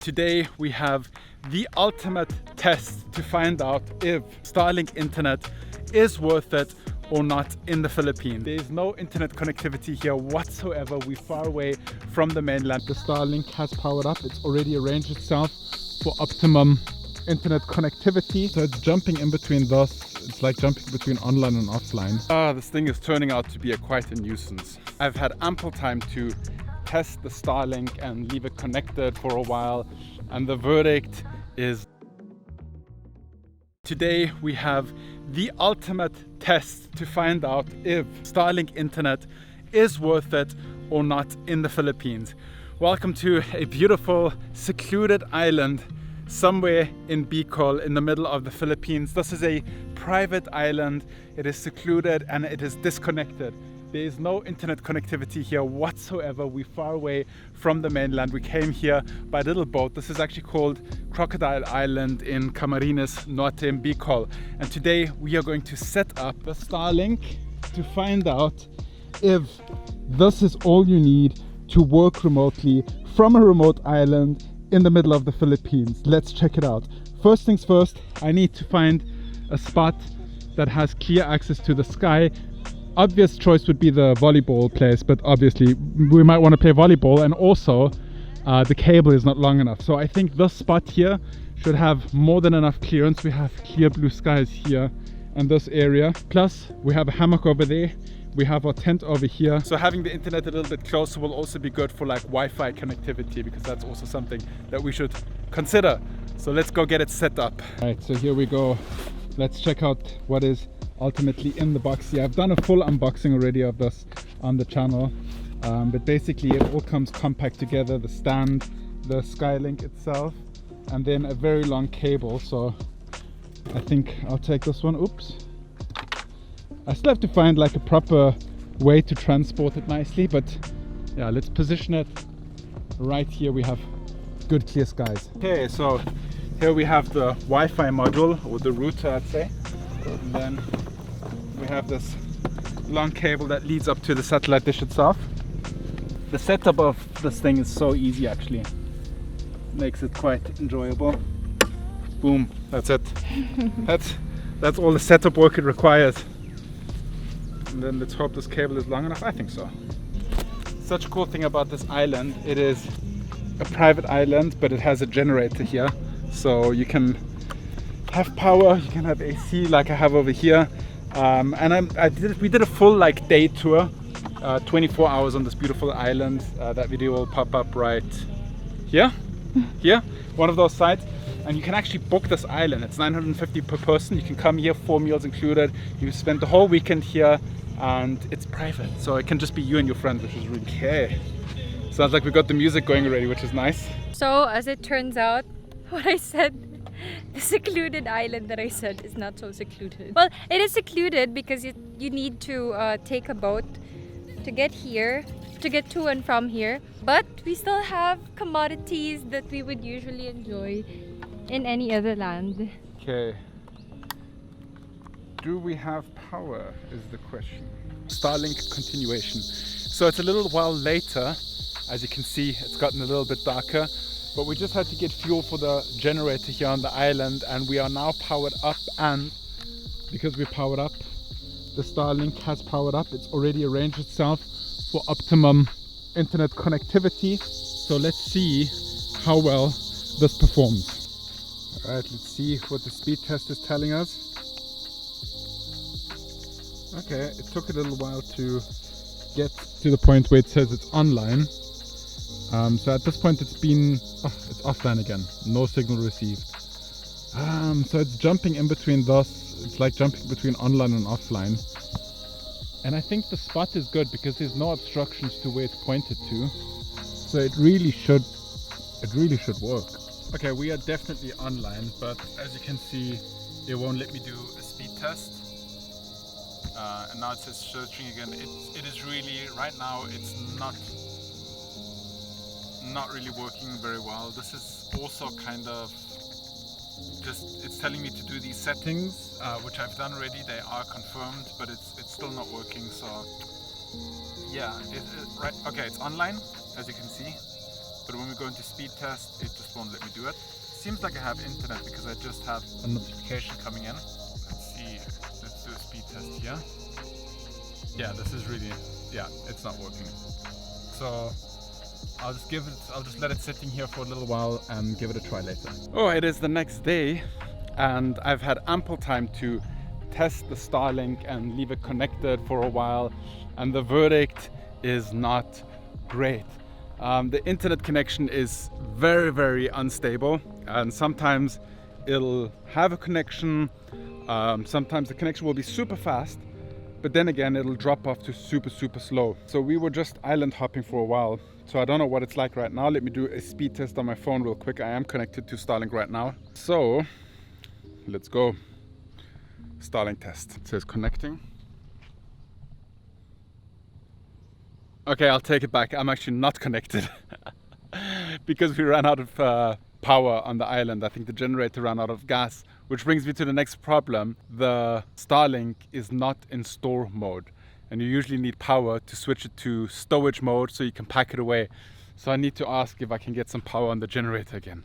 Today we have the ultimate test to find out if Starlink internet is worth it or not in the Philippines. There is no internet connectivity here whatsoever. We're far away from the mainland. The Starlink has powered up. It's already arranged itself for optimum internet connectivity. So it's jumping in between those. It's like jumping between online and offline. This thing is turning out to be quite a nuisance. I've had ample time to test the Starlink and leave it connected for a while, and the verdict is today we have the ultimate test to find out if Starlink internet is worth it or not in the Philippines. Welcome to a beautiful secluded island somewhere in Bicol in the middle of the Philippines. This is a private island. It is secluded and it is disconnected. There is no internet connectivity here whatsoever. We're far away from the mainland. We came here by a little boat. This is actually called Crocodile Island in Camarines Norte in Bicol. And today we are going to set up the Starlink to find out if this is all you need to work remotely from a remote island in the middle of the Philippines. Let's check it out. First things first, I need to find a spot that has clear access to the sky. Obvious choice would be the volleyball place, but obviously we might want to play volleyball, and also the cable is not long enough. So I think this spot here should have more than enough clearance. We have clear blue skies here and this area. Plus we have a hammock over there. We have our tent over here. So having the internet a little bit closer will also be good for like Wi-Fi connectivity, because that's also something that we should consider. So let's go get it set up. All right, so here we go. Let's check out what is ultimately in the box here. I've done a full unboxing already of this on the channel, but basically it all comes compact together. The stand, the Skylink itself, and then a very long cable. So I think I'll take this one. Oops, I still have to find like a proper way to transport it nicely, but yeah, let's position it right here. We have good clear skies. Okay, so here we have the Wi-Fi module, or the router I'd say, and then we have this long cable that leads up to the satellite dish itself. The setup of this thing is so easy actually. Makes it quite enjoyable. Boom, that's it. That's all the setup work it requires. And then let's hope this cable is long enough. I think so. Such a cool thing about this island, it is a private island, but it has a generator here. So you can have power, you can have AC like I have over here. We did a full like day tour, 24 hours on this beautiful island. That video will pop up right here, one of those sites. And you can actually book this island. It's 950 per person. You can come here, 4 meals included. You spend the whole weekend here, and it's private. So it can just be you and your friends, which is really okay. Sounds like we got the music going already, which is nice. So as it turns out, what I said, the secluded island that I said is not so secluded. Well, it is secluded because you need to take a boat to get here, to get to and from here. But we still have commodities that we would usually enjoy in any other land. Okay. Do we have power is the question. Starlink continuation. So it's a little while later. As you can see, it's gotten a little bit darker. But we just had to get fuel for the generator here on the island, and we are now powered up. And because we're powered up, the Starlink has powered up. It's already arranged itself for optimum internet connectivity. So let's see how well this performs. All right, let's see what the speed test is telling us. Okay, it took a little while to get to the point where it says it's online. So at this point it's offline again, no signal received. So it's jumping in between those. It's like jumping between online and offline. And I think the spot is good because there's no obstructions to where it's pointed to. So it really should work. Okay, we are definitely online, but as you can see, it won't let me do a speed test. And now it says searching again. It is really, right now, it's not really working very well. This is also kind of just, it's telling me to do these settings, which I've done already. They are confirmed, but it's still not working. So yeah, right. Okay, it's online, as you can see, but when we go into speed test, it just won't let me do it. Seems like I have internet because I just have a notification coming in. Let's see, let's do a speed test here. Yeah, this is really, yeah, it's not working. So I'll just let it sitting here for a little while and give it a try later. Oh, it is the next day and I've had ample time to test the Starlink and leave it connected for a while, and the verdict is not great. The internet connection is very, very unstable, and sometimes it'll have a connection, sometimes the connection will be super fast, but then again it'll drop off to super slow. So we were just island hopping for a while, so I don't know what it's like right now. Let me do a speed test on my phone real quick. I am connected to Starlink right now, so let's go. Starlink test. It says connecting. Okay, I'll take it back. I'm actually not connected because we ran out of power on the island. I think the generator ran out of gas, which brings me to the next problem. The Starlink is not in store mode, and you usually need power to switch it to stowage mode so you can pack it away. So I need to ask if I can get some power on the generator again.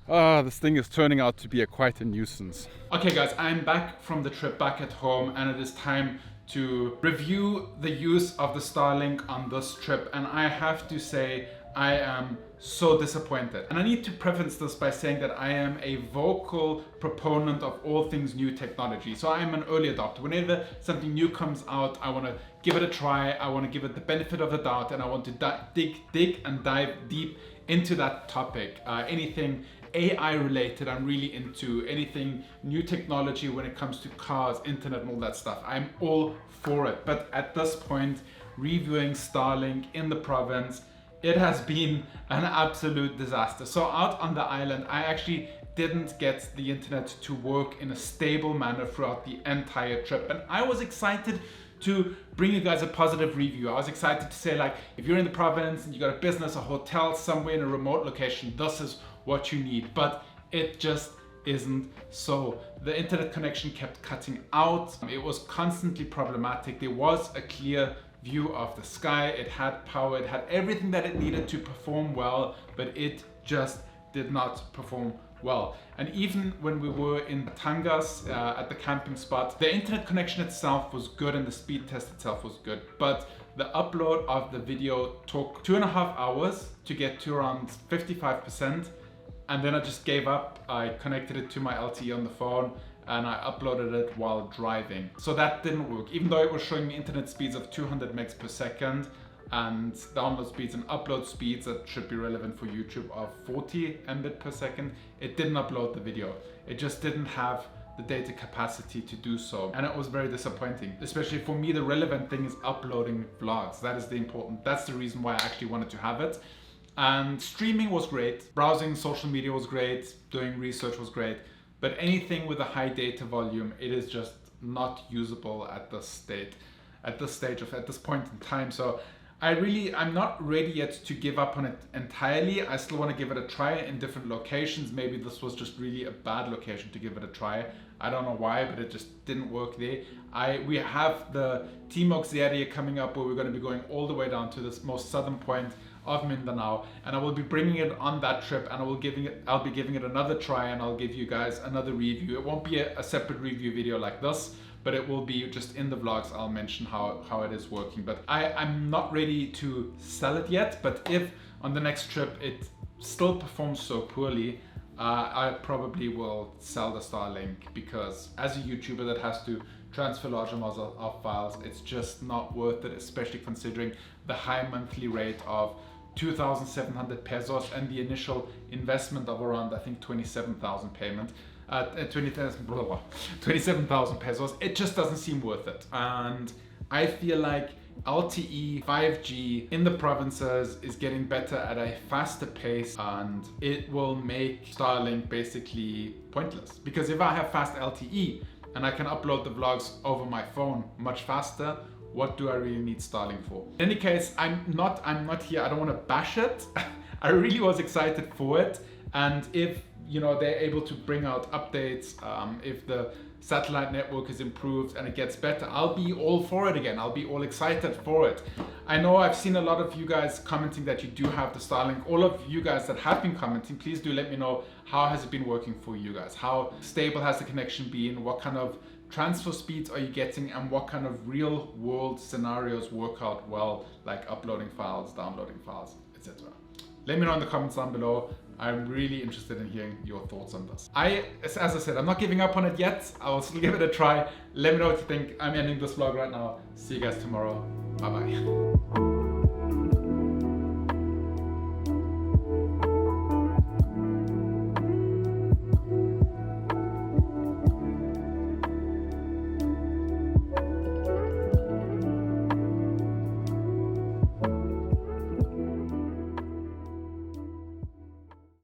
This thing is turning out to be quite a nuisance. Okay guys, I'm back from the trip back at home, and it is time to review the use of the Starlink on this trip, and I have to say I am so disappointed. And I need to preface this by saying that I am a vocal proponent of all things new technology. So I am an early adopter. Whenever something new comes out, I want to give it a try, I want to give it the benefit of the doubt, and I want to dig and dive deep into that topic. Anything AI related, I'm really into. Anything new technology when it comes to cars, internet, and all that stuff, I'm all for it. But at this point, reviewing Starlink in the province, it has been an absolute disaster. So out on the island, I actually didn't get the internet to work in a stable manner throughout the entire trip, and I was excited to bring you guys a positive review. I was excited to say, like, if you're in the province and you got a business, a hotel somewhere in a remote location, this is what you need. But it just isn't so. The internet connection kept cutting out. It was constantly problematic. There was a clear view of the sky. It had power. It had everything that it needed to perform well, but it just did not perform well. And even when we were in Tangas at the camping spot, the internet connection itself was good and the speed test itself was good, but the upload of the video took 2.5 hours to get to around 55%, and then I just gave up. I connected it to my LTE on the phone and I uploaded it while driving. So that didn't work, even though it was showing me internet speeds of 200 megs per second and download speeds and upload speeds that should be relevant for YouTube of 40 Mbit per second. It didn't upload the video. It just didn't have the data capacity to do so. And it was very disappointing. Especially for me, the relevant thing is uploading vlogs. That is the important, that's the reason why I actually wanted to have it. And streaming was great. Browsing social media was great. Doing research was great. But anything with a high data volume, it is just not usable at this point in time. So I'm not ready yet to give up on it entirely. I still want to give it a try in different locations. Maybe this was just really a bad location to give it a try. I don't know why, but it just didn't work there. We have the Timok area coming up where we're going to be going all the way down to this most southern point of Mindanao, and I will be bringing it on that trip, and I'll be giving it another try, and I'll give you guys another review. It won't be a separate review video like this, but it will be just in the vlogs. I'll mention how it is working. But I'm not ready to sell it yet, but if on the next trip it still performs so poorly, I probably will sell the Starlink, because as a YouTuber that has to transfer large amounts of files, it's just not worth it, especially considering the high monthly rate of 2,700 pesos and the initial investment of around, I think, 27,000 payment. 27,000 pesos. It just doesn't seem worth it. And I feel like LTE 5G in the provinces is getting better at a faster pace, and it will make Starlink basically pointless. Because if I have fast LTE and I can upload the vlogs over my phone much faster, what do I really need Starlink for? In any case, I'm not here, I don't want to bash it. I really was excited for it. And if you know, they're able to bring out updates, if the satellite network is improved and it gets better, I'll be all for it again. I'll be all excited for it. I know I've seen a lot of you guys commenting that you do have the Starlink. All of you guys that have been commenting, please do let me know, how has it been working for you guys? How stable has the connection been? What kind of transfer speeds are you getting, and what kind of real world scenarios work out well, like uploading files, downloading files, etc. Let me know in the comments down below. I'm really interested in hearing your thoughts on this. As I said, I'm not giving up on it yet. I will still give it a try. Let me know what you think. I'm ending this vlog right now. See you guys tomorrow. Bye bye.